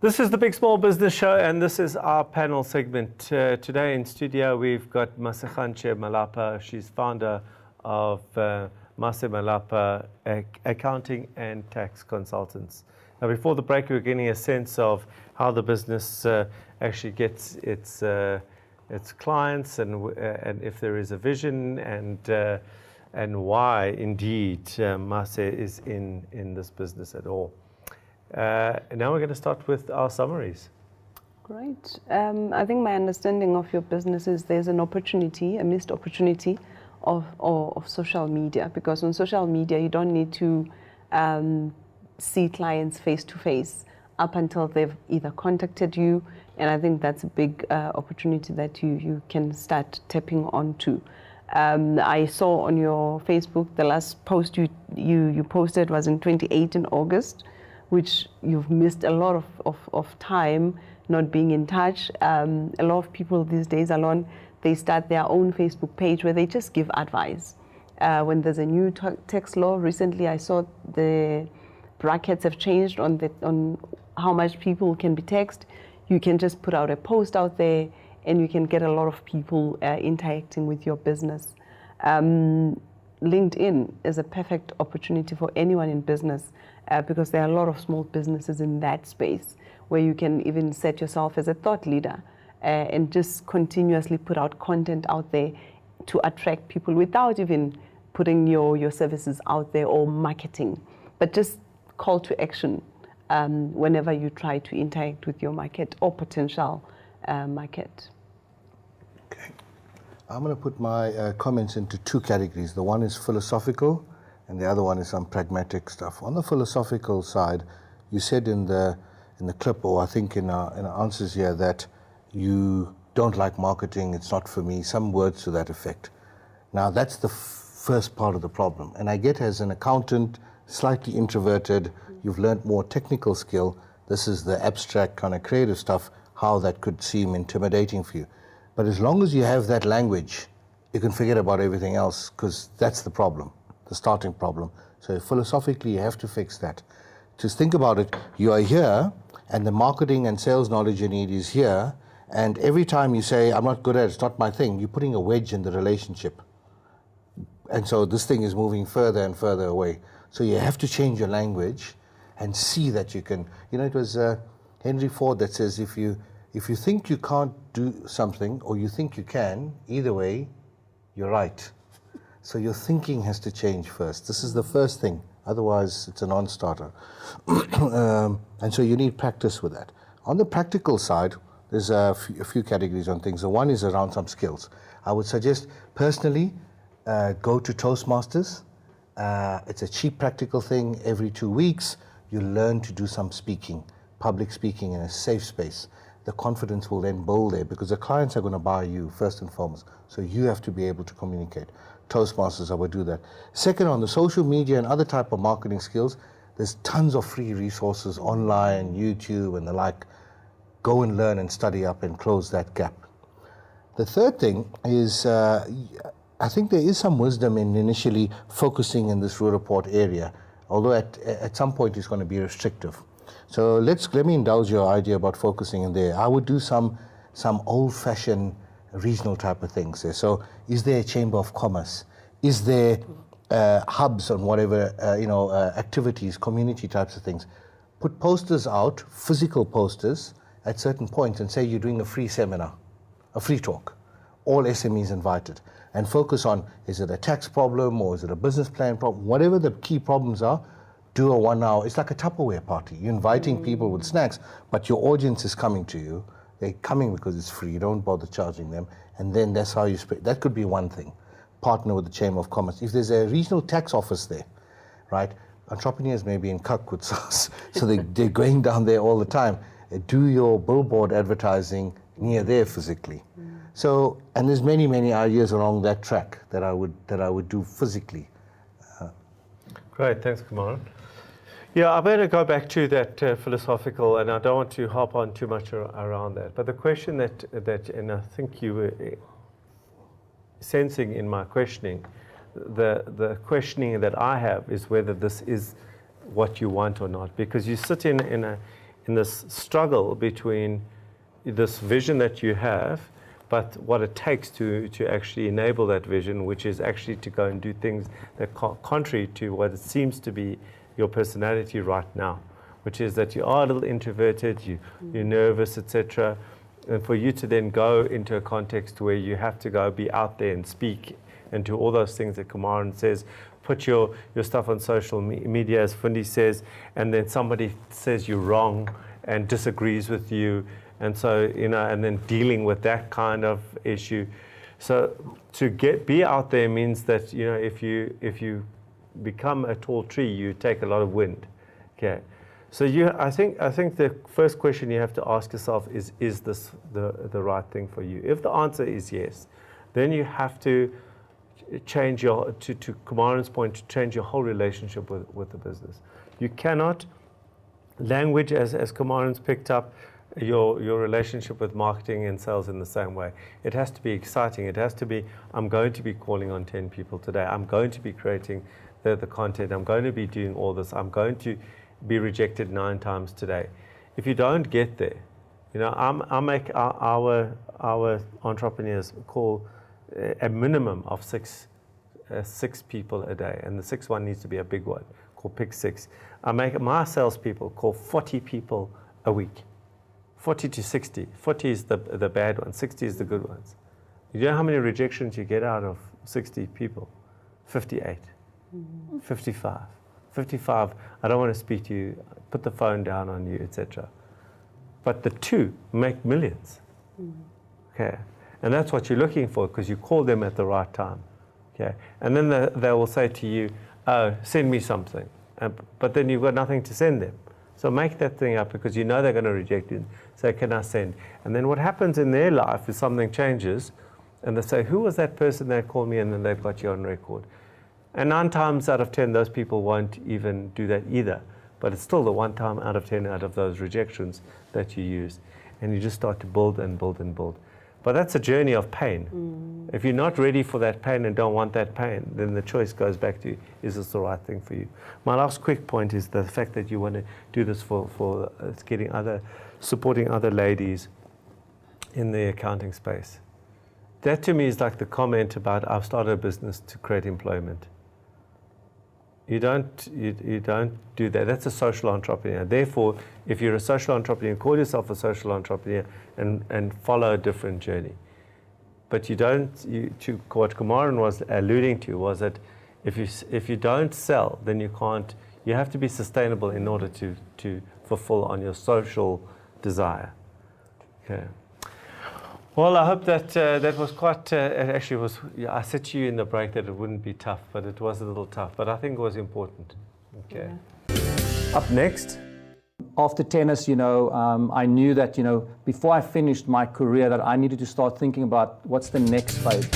This is the Big Small Business Show, and this is our panel segment. Today in studio, we've got Masakhanche Malapa. She's founder of Mase Malapa Accounting and Tax Consultants. Now, before the break, we were getting a sense of how the business actually gets its clients, and if there is a vision, and why indeed Mase is in this business at all. And now we're going to start with our summaries. Great. I think my understanding of your business is there's an opportunity, a missed opportunity of social media, because on social media you don't need to see clients face to face up until they've either contacted you, and I think that's a big opportunity that you can start tapping onto. I saw on your Facebook the last post you posted was in 2018 August, which you've missed a lot of time not being in touch. A lot of people these days alone, they start their own Facebook page where they just give advice. When there's a new tax law, recently I saw the brackets have changed on how much people can be taxed. You can just put out a post out there and you can get a lot of people interacting with your business. LinkedIn is a perfect opportunity for anyone in business because there are a lot of small businesses in that space where you can even set yourself as a thought leader and just continuously put out content out there to attract people without even putting your services out there or marketing, but just call to action whenever you try to interact with your market or potential market. Okay. I'm going to put my comments into two categories. The one is philosophical, and the other one is some pragmatic stuff. On the philosophical side, you said in the clip, or I think in our answers here, that you don't like marketing, it's not for me, some words to that effect. Now, that's the first part of the problem. And I get, as an accountant, slightly introverted, you've learned more technical skill, this is the abstract kind of creative stuff, how that could seem intimidating for you. But as long as you have that language, you can forget about everything else, because that's the problem, the starting problem. So philosophically, you have to fix that. Just think about it. You are here, and the marketing and sales knowledge you need is here, and every time you say, I'm not good at it, it's not my thing, you're putting a wedge in the relationship. And so this thing is moving further and further away. So you have to change your language and see that you can. You know, it was Henry Ford that says, if you think you can't do something or you think you can, either way, you're right. So your thinking has to change first. This is the first thing. Otherwise, it's a non-starter. And so you need practice with that. On the practical side, there's a few categories on things. The one is around some skills. I would suggest, personally, go to Toastmasters. It's a cheap, practical thing. Every 2 weeks, you learn to do some speaking, public speaking in a safe space. The confidence will then build there because the clients are going to buy you first and foremost. So you have to be able to communicate. Toastmasters, I would do that. Second, on the social media and other type of marketing skills, there's tons of free resources online, YouTube and the like. Go and learn and study up and close that gap. The third thing is, I think there is some wisdom in initially focusing in this rural report area, although at some point it's going to be restrictive. So let me indulge your idea about focusing in there. I would do some old-fashioned regional type of things there. So is there a chamber of commerce? Is there hubs on whatever, activities, community types of things? Put posters out, physical posters, at certain points and say you're doing a free seminar, a free talk. All SMEs invited. And focus on, is it a tax problem or is it a business plan problem? Whatever the key problems are, do a 1 hour. It's like a Tupperware party. You're inviting people with snacks, but your audience is coming to you. They're coming because it's free. You don't bother charging them. And then that's how you spread. That could be one thing. Partner with the Chamber of Commerce. If there's a regional tax office there, right? Entrepreneurs may be in Kakut, so they're going down there all the time. Do your billboard advertising near there physically. So, and there's many, many ideas along that track that I would do physically. Great, thanks, Kumaran. Yeah, I better go back to that philosophical, and I don't want to hop on too much around that. But the question that, and I think you were sensing in my questioning, the questioning that I have is whether this is what you want or not, because you sit in in this struggle between this vision that you have, but what it takes to actually enable that vision, which is actually to go and do things that are contrary to what it seems to be your personality right now, which is that you are a little introverted, you're nervous, etc. And for you to then go into a context where you have to go be out there and speak and do all those things that Kumaran says, put your stuff on social media, as Fundi says, and then somebody says you're wrong and disagrees with you, and so, and then dealing with that kind of issue. So to be out there means that, if you become a tall tree, you take a lot of wind. Okay. So I think the first question you have to ask yourself is this the right thing for you? If the answer is yes, then you have to change to Kumaran's point, to change your whole relationship with the business. You cannot, language as Kumaran's picked up, your relationship with marketing and sales in the same way. It has to be exciting. It has to be, I'm going to be calling on 10 people today. I'm going to be creating the content. I'm going to be doing all this. I'm going to be rejected 9 times today. If you don't get there, I make our entrepreneurs call a minimum of six people a day, and the sixth one needs to be a big one, called Pick 6. I make my salespeople call 40 people a week. 40 to 60. 40 is the bad ones, 60 is the good ones. You know how many rejections you get out of 60 people? 58, 55. 55, I don't want to speak to you, put the phone down on you, etc. But the 2 make millions. Okay, and that's what you're looking for, because you call them at the right time. Okay, and then they will say to you, "Oh, send me something," but then you've got nothing to send them. So make that thing up, because you know they're going to reject it. Say, "Can I send?" And then what happens in their life is something changes, and they say, "Who was that person that called me?" And then they've got you on record. And 9 times out of 10, those people won't even do that either. But it's still the 1 time out of 10 out of those rejections that you use. And you just start to build and build and build. But that's a journey of pain. If you're not ready for that pain and don't want that pain, then the choice goes back to, is this the right thing for you? My last quick point is the fact that you want to do this for supporting other ladies in the accounting space. That to me is like the comment about, I've started a business to create employment. You don't do that. That's a social entrepreneur. Therefore, if you're a social entrepreneur, call yourself a social entrepreneur and follow a different journey. But you don't. To what Kumaran was alluding to was that if you don't sell, then you can't. You have to be sustainable in order to fulfill on your social desire. Okay. Well, I hope that that was quite, it actually was, I said to you in the break that it wouldn't be tough, but it was a little tough, but I think it was important. Okay. Yeah. Up next, after tennis, I knew that, before I finished my career, that I needed to start thinking about what's the next phase.